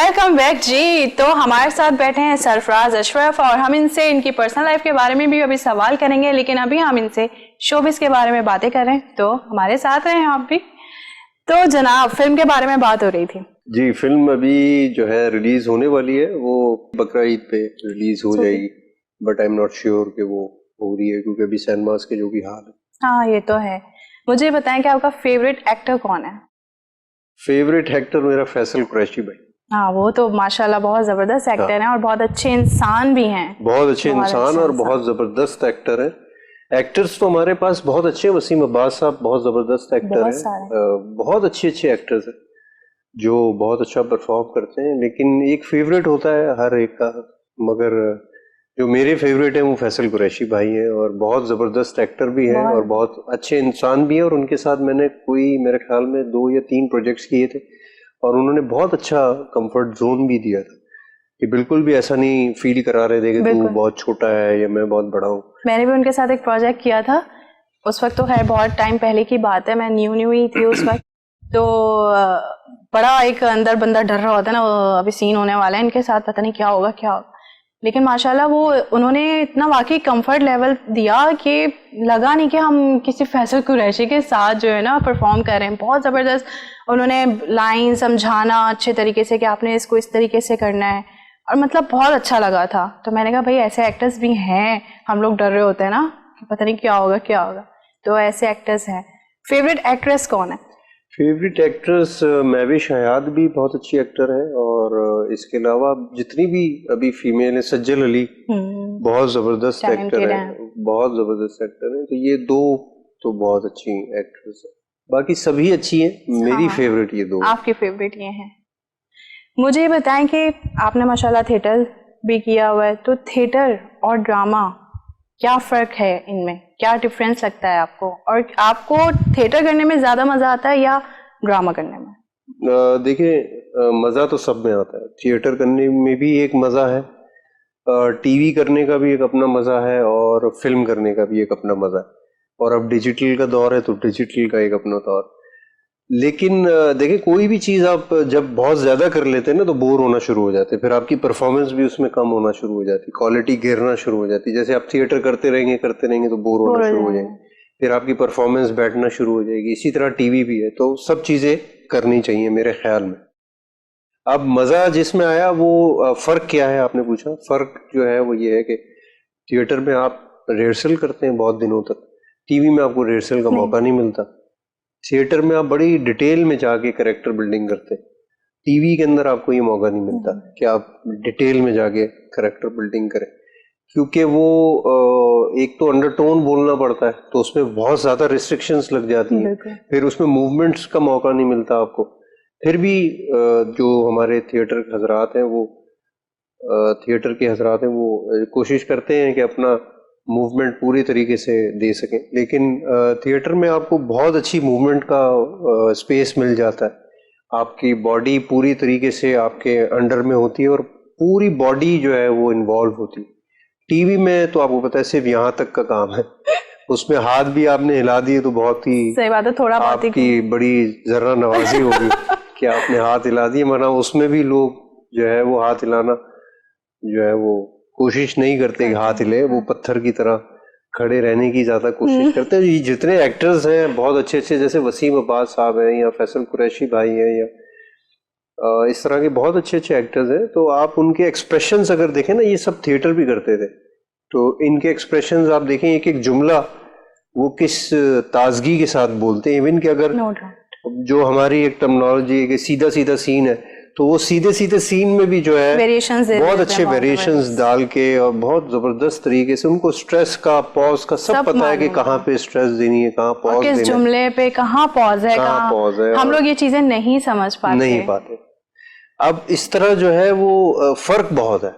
Welcome back जी। तो हमारे साथ बैठे हैं सरफराज अशरफ और हम इनसे इनकी पर्सनल लाइफ के बारे में भी अभी सवाल करेंगे, लेकिन अभी हम इनसे शोबिस के बारे में बातें कर रहे हैं, तो हमारे साथ हैं आप भी। तो जनाब, फिल्म के बारे में बात हो रही थी जी। फिल्म अभी जो है रिलीज होने वाली है, वो बकरा ईद पे रिलीज हो जाएगी, but I am not sure कि वो हो रही है क्योंकि अभी सिनेमास के जो भी हाल है। हाँ, ये तो है। मुझे बताएं कि आपका फेवरेट एक्टर कौन है? फेवरेट एक्टर मेरा फैसल कुरैशी भाई। हाँ, वो तो माशाल्लाह बहुत जबरदस्त एक्टर हैं और बहुत अच्छे इंसान भी हैं। बहुत अच्छे इंसान और बहुत जबरदस्त एक्टर हैं। एक्टर्स तो हमारे पास बहुत अच्छे हैं। वसीम अब्बास साहब बहुत जबरदस्त एक्टर हैं। बहुत अच्छे एक्टर्स हैं जो बहुत अच्छा परफॉर्म करते हैं, लेकिन एक फेवरेट होता है हर एक का। मगर जो मेरे फेवरेट है वो फैसल कुरैशी भाई हैं और बहुत जबरदस्त एक्टर भी हैं और बहुत अच्छे इंसान भी हैं। और उनके साथ मैंने मेरे ख्याल में 2 या 3 प्रोजेक्ट्स किए थे और उन्होंने बहुत अच्छा कंफर्ट जोन भी दिया था कि बिल्कुल भी ऐसा नहीं फील करा रहे थे कि तू बहुत छोटा है या मैं बहुत बड़ा हूँ। मैंने भी उनके साथ एक प्रोजेक्ट किया था। उस वक्त तो खैर बहुत टाइम पहले की बात है, मैं न्यू ही थी उस वक्त। तो बड़ा एक अंदर बंदा डर रहा होता है ना, अभी सीन होने वाला है इनके साथ, पता नहीं क्या होगा। लेकिन माशाल्लाह वो उन्होंने इतना वाकई कंफर्ट लेवल दिया कि लगा नहीं कि हम किसी फैसल कुरैशी के साथ जो है ना परफॉर्म कर रहे हैं। बहुत ज़बरदस्त उन्होंने लाइन समझाना अच्छे तरीके से कि आपने इसको इस तरीके से करना है, और मतलब बहुत अच्छा लगा था। तो मैंने कहा भाई ऐसे एक्टर्स भी हैं। हम लोग डर रहे होते हैं ना कि पता नहीं क्या होगा, तो ऐसे एक्टर्स हैं। फेवरेट एक्ट्रेस कौन है? फेवरेट एक्ट्रेस महविश हयात भी बहुत अच्छी एक्टर है, और इसके अलावा जितनी भी अभी फीमेल है, सज्जल अली बहुत जबरदस्त एक्टर है, बहुत जबरदस्त एक्टर है। तो ये 2 तो बहुत अच्छी एक्ट्रेस है, बाकी सभी अच्छी हैं। मेरी फेवरेट ये 2। आपकी फेवरेट ये हैं। मुझे बताएं कि आपने माशाल्लाह थिएटर भी किया हुआ है, तो थिएटर और ड्रामा क्या फर्क है इनमें? क्या डिफरेंस लगता है आपको? और आपको थिएटर करने में ज्यादा मजा आता है या ड्रामा करने में? देखिए, मजा तो सब में आता है। थिएटर करने में भी एक मजा है, टीवी करने का भी एक अपना मजा है, और फिल्म करने का भी एक अपना मजा है। और अब डिजिटल का दौर है तो डिजिटल का एक अपना दौर। लेकिन देखिए, कोई भी चीज आप जब बहुत ज्यादा कर लेते हैं ना तो बोर होना शुरू हो जाते हैं, फिर आपकी परफॉर्मेंस भी उसमें कम होना शुरू हो जाती है, क्वालिटी गिरना शुरू हो जाती है। जैसे आप थिएटर करते रहेंगे तो बोर होना शुरू हो जाएंगे, फिर आपकी परफॉर्मेंस बैठना शुरू हो जाएगी। इसी तरह टीवी भी है, तो सब चीजें करनी चाहिए मेरे ख्याल में। अब मजा जिसमें आया वो फर्क क्या है आपने पूछा। फर्क जो है वो ये है कि थिएटर में आप रिहर्सल करते हैं बहुत दिनों तक, टीवी में आपको रिहर्सल का मौका नहीं मिलता। थिएटर में आप बड़ी डिटेल में जाके कैरेक्टर बिल्डिंग करते हैं, टीवी के अंदर आपको ये मौका नहीं मिलता कि आप डिटेल में जाके कैरेक्टर बिल्डिंग करें, क्योंकि वो एक तो अंडरटोन बोलना पड़ता है, तो उसमें बहुत ज्यादा रिस्ट्रिक्शंस लग जाती हैं, फिर उसमें मूवमेंट्स का मौका नहीं मिलता आपको। फिर भी जो हमारे थिएटर के हजरात हैं वो कोशिश करते हैं कि अपना मूवमेंट पूरी तरीके से दे सकें, लेकिन थिएटर में आपको बहुत अच्छी मूवमेंट का स्पेस मिल जाता है। आपकी बॉडी पूरी तरीके से आपके अंडर में होती है और पूरी बॉडी जो है वो इन्वॉल्व होती है। टीवी में तो आपको पता है सिर्फ यहाँ तक का काम है, उसमें हाथ भी आपने हिला दिए तो बहुत ही सही बात है, थोड़ा आपकी बड़ी जर्रा नवाजी होगी कि आपने हाथ हिला दिए, वरना उसमें भी लोग जो है वो हाथ हिलाना जो है वो कोशिश नहीं करते कि हाथ हिले, वो पत्थर की तरह खड़े रहने की ज्यादा कोशिश करते हैं। ये जितने एक्टर्स हैं बहुत अच्छे, जैसे वसीम अब्बास साहब हैं या फैसल कुरैशी भाई हैं या इस तरह के बहुत अच्छे एक्टर्स हैं, तो आप उनके एक्सप्रेशंस अगर देखें ना, ये सब थिएटर भी करते थे, तो इनके एक्सप्रेशंस आप देखें, एक एक जुमला वो किस ताजगी के साथ बोलते हैं। इवन कि अगर जो हमारी एक टर्मिनोलॉजी है कि सीधा सीधा सीन है, तो वो सीधे सीन में भी जो है बहुत अच्छे वेरिएशंस डाल के और बहुत जबरदस्त तरीके से उनको स्ट्रेस का, पॉज का सब पता है कि कहाँ पे स्ट्रेस देनी है, कहाँ पॉज देना है, किस जुमले पे कहाँ पॉज है, हम लोग ये चीजें नहीं समझ पाते। अब इस तरह जो है वो फर्क बहुत है।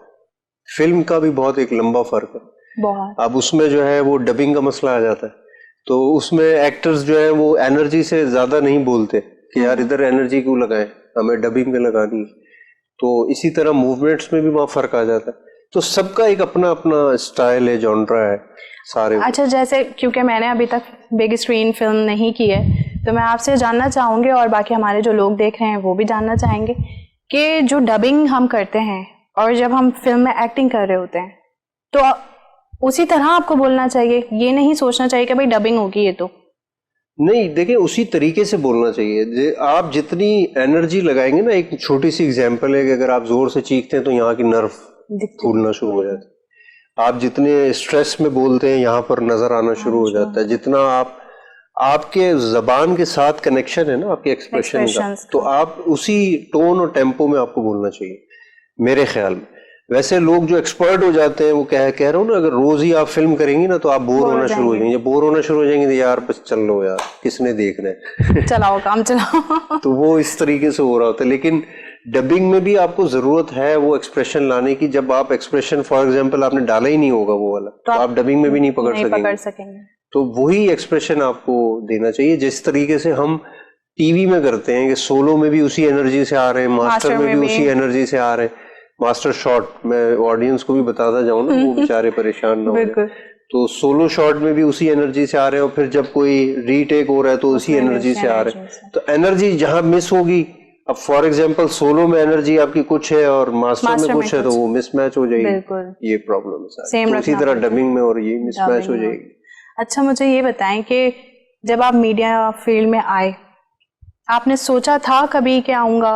फिल्म का भी बहुत एक लंबा फर्क है। अब उसमें जो है वो डबिंग का मसला आ जाता है, तो उसमें एक्टर्स जो है वो एनर्जी से ज्यादा नहीं बोलते कि यार इधर एनर्जी क्यों लगाएं, हमें डबिंग में लगानी है। तो इसी तरह मूवमेंट्स में भी वहाँ फर्क आ जाता है। तो सबका एक अपना अपना स्टाइल है, जॉनरा है सारे। अच्छा, जैसे क्योंकि मैंने अभी तक बिग स्क्रीन फिल्म नहीं की है, तो मैं आपसे जानना चाहूंगी और बाकी हमारे जो लोग देख रहे हैं वो भी जानना चाहेंगे कि जो डबिंग हम करते हैं और जब हम फिल्म में एक्टिंग कर रहे होते हैं तो उसी तरह आपको बोलना चाहिए, ये नहीं सोचना चाहिए कि भाई डबिंग होगी ये तो। नहीं, देखिए उसी तरीके से बोलना चाहिए। आप जितनी एनर्जी लगाएंगे ना, एक छोटी सी एग्जांपल है कि अगर आप जोर से चीखते हैं तो यहाँ की नर्व फूलना शुरू हो जाती है। आप जितने स्ट्रेस में बोलते हैं यहाँ पर नजर आना शुरू हो जाता है। जितना आपके जबान के साथ कनेक्शन है ना आपके एक्सप्रेशन का, तो आप उसी टोन और टेम्पो में आपको बोलना चाहिए मेरे ख्याल में। वैसे लोग जो एक्सपर्ट हो जाते हैं वो कह रहा हूँ ना, अगर रोज ही आप फिल्म करेंगी ना तो आप बोर होना शुरू हो जाएंगे। बोर होना शुरू हो जाएंगे तो यार बस चल लो यार, किसने देखना है चलाओ काम चलाओ तो वो इस तरीके से हो रहा होता है। लेकिन डबिंग में भी आपको जरूरत है वो एक्सप्रेशन लाने की। जब आप एक्सप्रेशन फॉर एग्जाम्पल आपने डाला ही नहीं होगा वो वाला, तो आप डबिंग में भी नहीं पकड़ सकेंगे। तो वही एक्सप्रेशन आपको देना चाहिए जिस तरीके से हम टीवी में करते हैं कि सोलो में भी उसी एनर्जी से आ रहे हैं, मास्टर में भी उसी एनर्जी से आ रहे हैं। मास्टर शॉट मैं ऑडियंस को भी बताता जाऊं ना, वो बेचारे परेशान ना हो। तो सोलो शॉट में भी उसी एनर्जी से आ रहे हैं और फिर जब कोई रीटेक हो रहा है तो उसी एनर्जी से आ रहे हैं। तो एनर्जी जहां मिस होगी, अब फॉर एग्जांपल सोलो में एनर्जी आपकी कुछ है और मास्टर में कुछ है, तो वो मिसमैच हो जाएगी। ये प्रॉब्लम है। तो इसी तरह डबिंग में और ये मिसमैच हो जाएगी। अच्छा, मुझे ये बताएं कि जब आप मीडिया फील्ड में आए, आपने सोचा था कभी कि आऊंगा?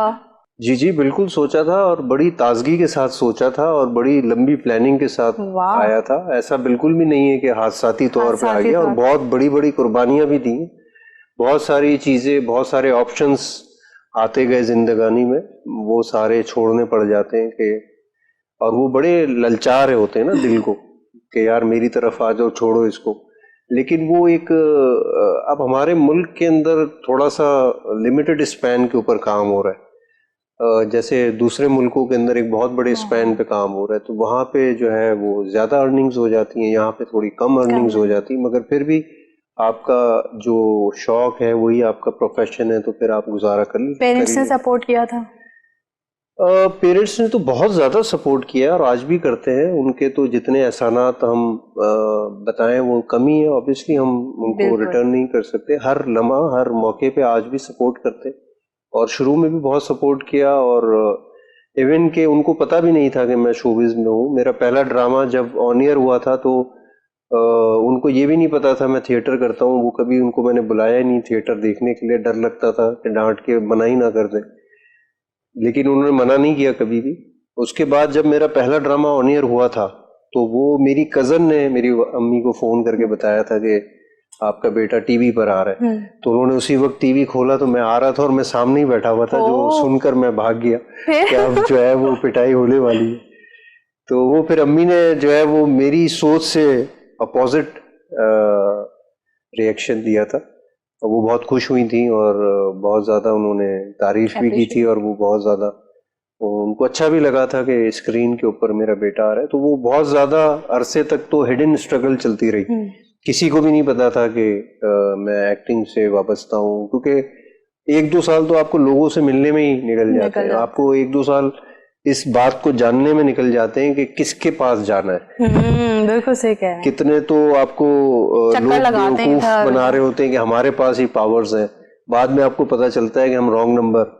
जी बिल्कुल सोचा था, और बड़ी ताजगी के साथ सोचा था और बड़ी लंबी प्लानिंग के साथ आया था। ऐसा बिल्कुल भी नहीं है कि हादसाती तौर पे आ गया, और बहुत बड़ी बड़ी कुर्बानियां भी दी। बहुत सारी चीजें, बहुत सारे ऑप्शंस आते गए जिंदगानी में, वो सारे छोड़ने पड़ जाते हैं कि, और वो बड़े ललचा रहे होते हैं ना दिल को कि यार मेरी तरफ आ जाओ, छोड़ो इसको। लेकिन वो एक अब हमारे मुल्क के अंदर थोड़ा सा लिमिटेड स्पैन के ऊपर काम हो रहा है। जैसे दूसरे मुल्कों के अंदर एक बहुत बड़े स्पैन पे काम हो रहा है, तो वहाँ पे जो है वो ज्यादा अर्निंग्स हो जाती हैं, यहाँ पे थोड़ी कम अर्निंग्स हो जाती है। मगर फिर भी आपका जो शौक है वही आपका प्रोफेशन है, तो फिर आप गुजारा कर लीजिए। पेरेंट्स ने सपोर्ट किया था? पेरेंट्स ने तो बहुत ज़्यादा सपोर्ट किया और आज भी करते हैं। उनके तो जितने एहसानात हम बताएं वो कमी है, ऑब्वियसली हम उनको रिटर्न नहीं कर सकते। हर लम्हा, हर मौके पे आज भी सपोर्ट करते हैं, और शुरू में भी बहुत सपोर्ट किया। और इवन के उनको पता भी नहीं था कि मैं शोबिज में हूँ। मेरा पहला ड्रामा जब ऑन एयर हुआ था तो उनको ये भी नहीं पता था मैं थिएटर करता हूँ। वो कभी उनको मैंने बुलाया ही नहीं थिएटर देखने के लिए, डर लगता था कि डांट के मना ही ना कर दें, लेकिन उन्होंने मना नहीं किया कभी भी। उसके बाद जब मेरा पहला ड्रामा ऑन एयर हुआ था तो वो मेरी कजन ने मेरी अम्मी को फोन करके बताया था कि आपका बेटा टीवी पर आ रहा है। तो उन्होंने उसी वक्त टीवी खोला तो मैं आ रहा था और मैं सामने ही बैठा हुआ था, जो सुनकर मैं भाग गया कि अब जो है वो पिटाई होने वाली है। तो वो फिर अम्मी ने जो है वो मेरी सोच से अपोजिट रिएक्शन दिया था, और वो बहुत खुश हुई थी और बहुत ज़्यादा उन्होंने तारीफ भी की थी, और वो बहुत ज़्यादा उनको अच्छा भी लगा था कि स्क्रीन के ऊपर मेरा बेटा आ रहा है। तो वो बहुत ज़्यादा अरसे तक तो हिडन स्ट्रगल चलती रही। किसी को भी नहीं पता था कि मैं एक्टिंग से वाबस्ता हूँ, क्योंकि 1-2 साल तो आपको लोगों से मिलने में ही निकल जाते हैं। आपको 1-2 साल इस बात को जानने में निकल जाते हैं कि किसके पास जाना है। बिल्कुल सही कह रहे हैं। कितने तो आपको लोग बेवकूफ बना रहे होते हैं कि हमारे पास ही पावर्स हैं। बाद में आपको पता चलता है कि हम रॉन्ग नंबर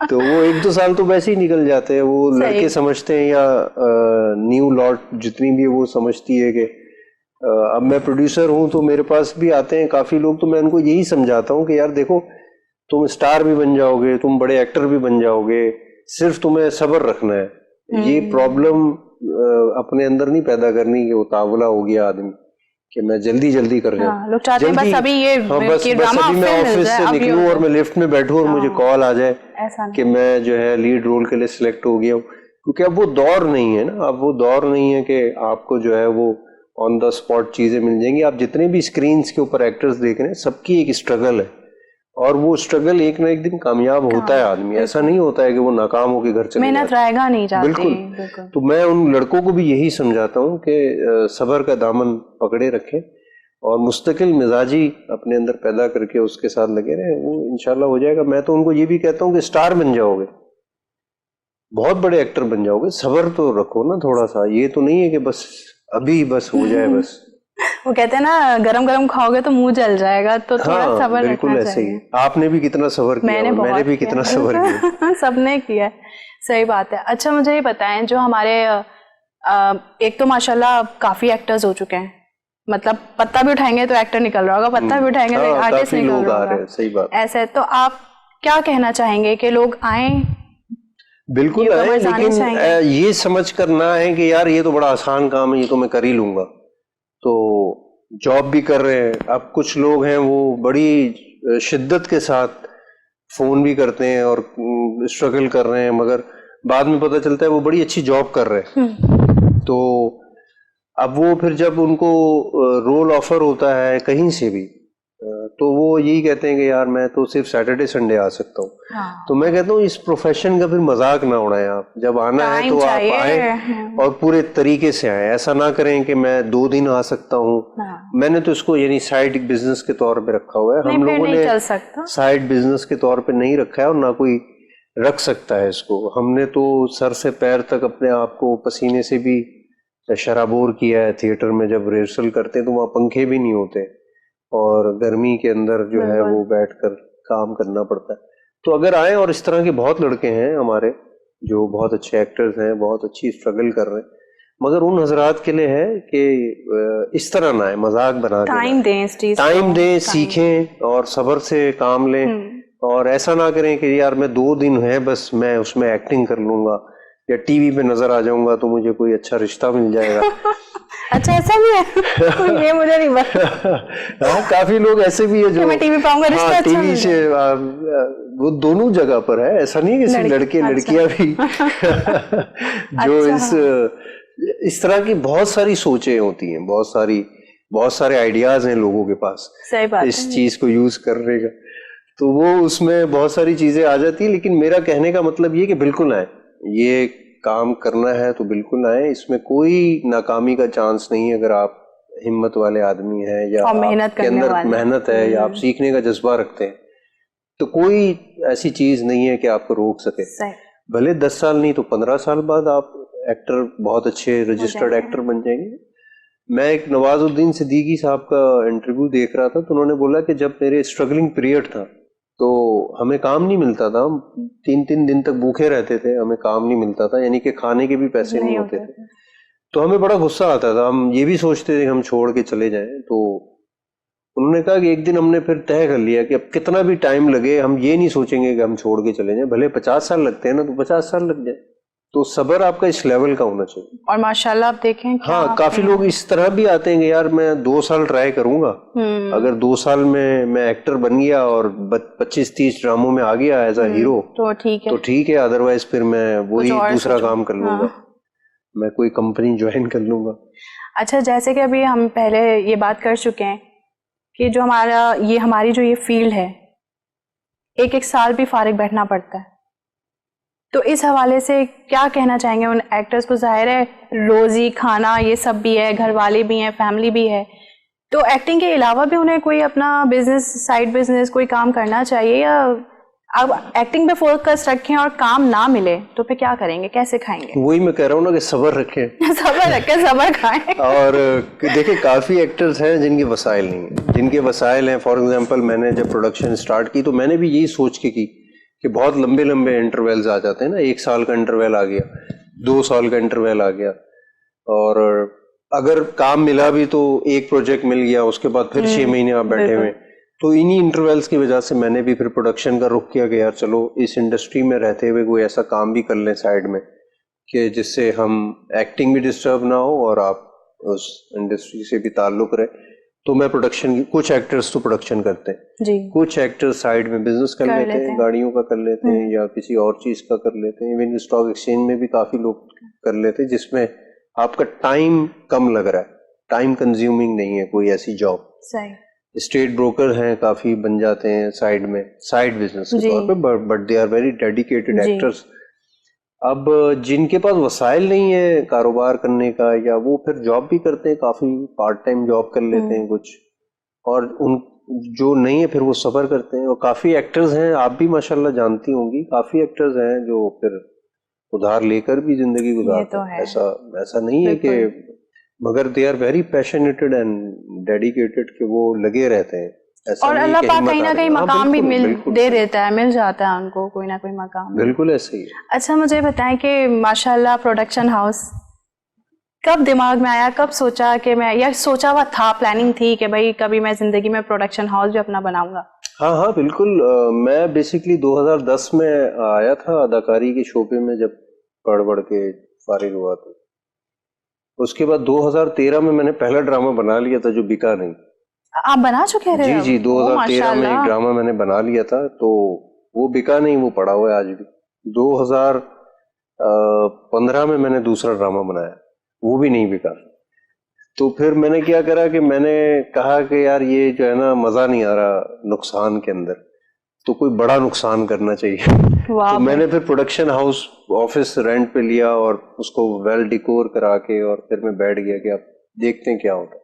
तो वो 1-2 साल तो वैसे ही निकल जाते हैं। वो लड़के समझते हैं, या न्यू लॉट जितनी भी वो समझती है कि अब मैं प्रोड्यूसर हूं तो मेरे पास भी आते हैं काफी लोग, तो मैं उनको यही समझाता हूं कि यार देखो, तुम स्टार भी बन जाओगे, तुम बड़े एक्टर भी बन जाओगे, सिर्फ तुम्हें सब्र रखना है। ये प्रॉब्लम अपने अंदर नहीं पैदा करनी कि उतावला हो गया आदमी कि मैं जल्दी जल्दी कर जाऊं। लोग चाहते हैं बस अभी ये बस अभी मैं ऑफिस से निकलूं और मैं लिफ्ट में बैठूं और मुझे कॉल आ जाए कि मैं जो है लीड रोल के लिए सिलेक्ट हो गया हूं। क्योंकि अब वो दौर नहीं है ना, अब वो दौर नहीं है कि आपको जो है वो ऑन द स्पॉट चीजें मिल जाएंगी। आप जितने भी स्क्रीन के ऊपर एक्टर्स देख रहे हैं, सबकी एक स्ट्रगल है, और वो स्ट्रगल एक ना एक दिन कामयाब होता है आदमी। ऐसा नहीं होता है कि वो नाकाम होकर घर चले मेहनत रहेगा नहीं जाती। बिल्कुल। तो मैं उन लड़कों को भी यही समझाता हूँ कि सब्र का दामन पकड़े रखें और मुस्तकिल मिजाजी अपने अंदर पैदा करके उसके साथ लगे रहे, वो इंशाल्लाह हो जाएगा। मैं तो उनको ये भी कहता हूँ कि स्टार बन जाओगे, बहुत बड़े एक्टर बन जाओगे, सब्र तो रखो ना थोड़ा सा। ये तो नहीं है कि बस अभी बस हो जाए बस। वो कहते हैं ना गरम गरम खाओगे तो मुंह जल जाएगा, तो थोड़ा हाँ सब्र बिल्कुल रखना ऐसे चाहिए। ही। आपने भी कितना सब्र किया, मैंने और मैंने बहुत भी कितना सब्र किया। सबने किया है, सही बात है। अच्छा मुझे ये बताएं, जो हमारे एक तो माशाल्लाह काफी एक्टर्स हो चुके हैं, मतलब पत्ता भी उठाएंगे तो एक्टर निकल रहा होगा, पत्ता भी उठाएंगे तो हाँ, आर्टिस्ट काफी निकल लोग रहा आ होगा। रहे हैं, सही बात। ऐसे तो आप क्या कहना चाहेंगे कि लोग आए, बिल्कुल आए, न्यूकमर्स आने लेकिन चाहिए? ये समझ कर ना है कि यार ये तो बड़ा आसान काम है, ये तो मैं कर ही लूंगा। तो जॉब भी कर रहे हैं। अब कुछ लोग हैं वो बड़ी शिद्दत के साथ फोन भी करते हैं और स्ट्रगल कर रहे हैं, मगर बाद में पता चलता है वो बड़ी अच्छी जॉब कर रहे हैं। तो अब वो फिर जब उनको रोल ऑफर होता है कहीं से भी, तो वो यही कहते हैं कि यार मैं तो सिर्फ सैटरडे संडे आ सकता हूँ। हाँ, तो मैं कहता हूँ इस प्रोफेशन का फिर मजाक ना उड़ाएं। आप जब आना है टाइम तो आप चाहिए। आए और पूरे तरीके से आए। ऐसा ना करें कि मैं 2 दिन आ सकता हूँ। हाँ। मैंने तो इसको यानी साइड बिजनेस के तौर पे रखा हुआ है। नहीं, हम फिर लोगों नहीं ने चल सकता। साइड बिजनेस के तौर पे नहीं रखा है और ना कोई रख सकता है इसको। हमने तो सर से पैर तक अपने आप को पसीने से भी शराबोर किया है। थिएटर में जब रिहर्सल करते हैं तो वहाँ पंखे भी नहीं होते और गर्मी के अंदर जो है वो बैठकर काम करना पड़ता है। तो अगर आए, और इस तरह के बहुत लड़के हैं हमारे जो बहुत अच्छे एक्टर्स हैं, बहुत अच्छी स्ट्रगल कर रहे हैं, मगर उन हजरात के लिए है कि इस तरह ना है, मजाक बना के टाइम दें इस चीज टाइम को, दें, सीखें और सब्र से काम लें। और ऐसा ना करें कि यार मैं 2 दिन है बस मैं उसमें एक्टिंग कर लूंगा या टीवी पे नजर आ जाऊंगा तो मुझे कोई अच्छा रिश्ता मिल जाएगा। अच्छा ऐसा भी है? ये मुझे नहीं पता। हाँ, काफी लोग ऐसे भी है जो मैं टीवी पाऊंगा रिश्ता हाँ अच्छा टीवी मिल से वो दोनों जगह पर है। ऐसा नहीं है कि सिर्फ लड़के अच्छा। लड़कियां भी जो इस तरह की बहुत सारी सोचें होती हैं, बहुत सारे आइडियाज हैं लोगों के पास सही बात इस चीज को यूज करने का। तो वो उसमें बहुत सारी चीजें आ जाती है। लेकिन मेरा कहने का मतलब ये कि बिल्कुल आए, ये काम करना है तो बिल्कुल आए। इसमें कोई नाकामी का चांस नहीं है। अगर आप हिम्मत वाले आदमी हैं या आपके अंदर मेहनत है या आप सीखने का जज्बा रखते हैं तो कोई ऐसी चीज नहीं है कि आपको रोक सके। भले 10 साल नहीं तो 15 साल बाद आप एक्टर, बहुत अच्छे रजिस्टर्ड एक्टर बन जाएंगे। मैं एक नवाजुद्दीन सिद्दीकी साहब का इंटरव्यू देख रहा था तो उन्होंने बोला कि जब मेरे स्ट्रगलिंग पीरियड था तो हमें काम नहीं मिलता था, हम 3-3 दिन तक भूखे रहते थे, हमें काम नहीं मिलता था, यानी कि खाने के भी पैसे नहीं होते थे। तो हमें बड़ा गुस्सा आता था, हम ये भी सोचते थे कि हम छोड़ के चले जाएं। तो उन्होंने कहा कि एक दिन हमने फिर तय कर लिया कि अब कितना भी टाइम लगे हम ये नहीं सोचेंगे कि हम छोड़ के चले जाएं, भले 50 साल लगते हैं ना तो 50 साल लग जाए। तो सब्र आपका इस लेवल का होना चाहिए। और माशाल्लाह आप देखें हाँ, काफी लोग इस तरह भी आते हैं कि यार मैं 2 साल ट्राई करूंगा, अगर 2 साल में मैं एक्टर बन गया और 25-30 ड्रामों में आ गया एज अ हीरो तो ठीक है, अदरवाइज फिर मैं वही दूसरा काम कर लूंगा, मैं कोई कंपनी ज्वाइन कर लूंगा। अच्छा, जैसे कि अभी हम पहले ये बात कर चुके हैं कि जो हमारी जो ये फील्ड है, एक साल भी फारिग बैठना पड़ता है, तो इस हवाले से क्या कहना चाहेंगे उन एक्टर्स को? जाहिर है रोजी खाना ये सब भी है, घर वाले भी हैं, फैमिली भी है, तो एक्टिंग के अलावा भी उन्हें कोई अपना बिजनेस, साइड बिजनेस कोई काम करना चाहिए, या अब एक्टिंग पे फोकस रखें और काम ना मिले तो फिर क्या करेंगे, कैसे खाएंगे? वही मैं कह रहा हूँ ना कि सब्र रखें सब्र रखें, सब्र खाएं। और देखिए काफी एक्टर्स हैं जिनके वसाइल नहीं है, जिनके वसाइल हैं। फॉर एग्जांपल मैंने जब प्रोडक्शन स्टार्ट की तो मैंने भी यही सोच के की कि बहुत लंबे लंबे इंटरवल्स आ जाते हैं ना, 1 साल का इंटरवल आ गया, 2 साल का इंटरवल आ गया, और अगर काम मिला भी तो एक प्रोजेक्ट मिल गया, उसके बाद फिर 6 महीने आप बैठे हुए। तो इन्हीं इंटरवल्स की वजह से मैंने भी फिर प्रोडक्शन का रुख किया कि यार चलो इस इंडस्ट्री में रहते हुए कोई ऐसा काम भी कर लें साइड में कि जिससे हम एक्टिंग भी डिस्टर्ब ना हो और आप उस इंडस्ट्री से भी ताल्लुक रहे। तो मैं प्रोडक्शन, कुछ एक्टर्स तो प्रोडक्शन करते हैं जी, कुछ एक्टर्स साइड में बिजनेस कर लेते हैं, गाड़ियों का कर लेते हैं या किसी और चीज का कर लेते हैं। इवन स्टॉक एक्सचेंज में भी काफी लोग कर लेते हैं जिसमें आपका टाइम कम लग रहा है, टाइम कंज्यूमिंग नहीं है कोई ऐसी जॉब। सही, स्टेट ब्रोकर हैं, काफी बन जाते हैं साइड में, साइड बिजनेस के तौर पे, but they are very dedicated actors. अब जिनके पास वसाइल नहीं है कारोबार करने का, या वो फिर जॉब भी करते हैं, काफी पार्ट टाइम जॉब कर लेते हैं कुछ, और उन जो नहीं है फिर वो सफर करते हैं। और काफी एक्टर्स हैं, आप भी माशाल्लाह जानती होंगी, काफी एक्टर्स हैं जो फिर उधार लेकर भी जिंदगी गुजारते हैं। ऐसा नहीं है कि मगर they are very passionated and dedicated कि वो लगे रहते हैं। ऐसा और नहीं अल्लाह कि पाक हिम्मत कहीं ना हार कहीं गई। हाँ, मकाम भी बिल्कुल, बिल्कुल दे सही। देता है, मिल जाता है उनको कोई ना कोई मकाम। बिल्कुल ऐसे ही है। अच्छा मुझे बताएं कि माशाल्लाह प्रोडक्शन हाउस कब दिमाग में आया, कब सोचा कि मैं, या सोचा हुआ था, प्लानिंग थी कि भाई कभी मैं जिंदगी में प्रोडक्शन हाउस भी अपना बनाऊंगा? हाँ हाँ बिल्कुल। मैं बेसिकली 2010 में आया था अदाकारी के शोबे में, जब पढ़ के फारिग हुआ तो उसके बाद 2013 में मैंने पहला ड्रामा बना लिया था जो बिका नहीं। आप बना चुके थे जी अब? जी, ओ 2013 में एक माशाल्लाह। ड्रामा मैंने बना लिया था, तो वो बिका नहीं, वो पड़ा हुआ है आज भी। 2015 में मैंने दूसरा ड्रामा बनाया, वो भी नहीं बिका। तो फिर मैंने क्या करा कि मैंने कहा कि यार ये जो है ना मजा नहीं आ रहा नुकसान के अंदर, तो कोई बड़ा नुकसान करना चाहिए। वाह तो भाई। मैंने फिर प्रोडक्शन हाउस ऑफिस रेंट पे लिया और उसको वेल डिकोर करा के, और फिर मैं बैठ गया कि अब देखते हैं क्या होता है।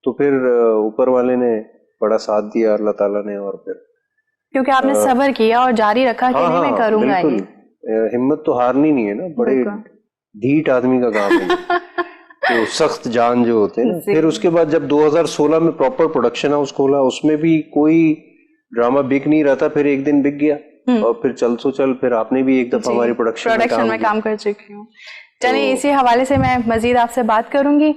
तो फिर ऊपर वाले ने बड़ा साथ दिया, अल्लाह ताला ने, और फिर क्योंकि आपने सब्र किया और जारी रखा कि हाँ नहीं मैं हाँ करूंगा बिल्कुल। ये। हिम्मत तो हारनी नहीं है ना, बड़े बिल्कुल। ढीठ आदमी का काम है ये। तो सख्त जान जो होते हैं ना। जी। फिर उसके बाद जब 2016 में प्रॉपर प्रोडक्शन हाउस खोला, उसमें भी कोई ड्रामा बिक नहीं रहा था, फिर एक दिन बिक गया, और फिर चल सो चल, फिर आपने भी एक दफा हमारी प्रोडक्शन में काम कर चुकी हूँ। चलिए इसी हवाले से मैं मजीद आपसे बात करूंगी।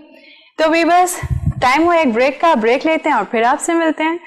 तो भी बस टाइम हुआ एक ब्रेक का, ब्रेक लेते हैं और फिर आपसे मिलते हैं।